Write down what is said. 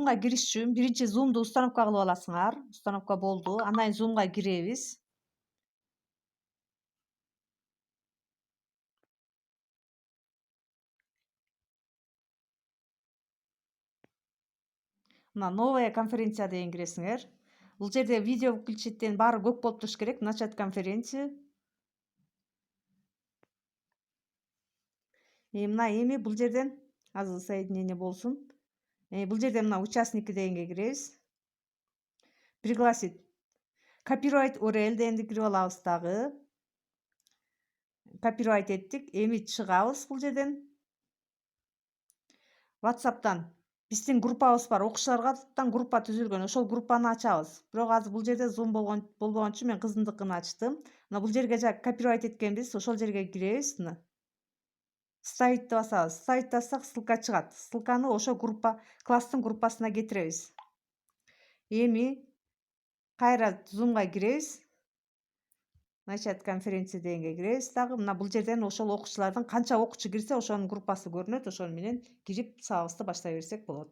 Zoom'ga giriş үчүн биринчи Zoom'ду установка кылып аласыңар. Установка болду. Андан кийин Zoom'га киребиз. Мына новая конференция деген киресиңер. Бул жерде видео включиттен баары көк болуп туруш керек. Начать конференцию. Мына эми бул жерден азыр соединение болсун. Бул жерде мына участники дегенге киребиз. Пригласить. Copyright URL дегенди кирип алабыз дагы. Copyright эттик. Эми чыгабыз бул жерден. WhatsApp'tan биздин группабыз бар, окуучулардан группа түзүлгөн. Ошол группаны ачабыз. Бирок азыр бул жерде Zoom болбогон үчүн мен кызымдыкын ачтым. Мына бул жерге жа copyright эткенбиз. Ошол жерге киребиз. Мына ставить деп басабыз. Ставить бассак ссылка чыгат. Ссылканы ошо группа, класстын группасына кетиребиз. Эми кайра Zoom'га киребиз. Начать конференция дегенге киребиз дагы. Мына бул жерден ошол окуучулардын канча окуучу кирсе, ошонун группасы көрүнөт. Ошону менен кирип сабакыбызды баштай берсек болот.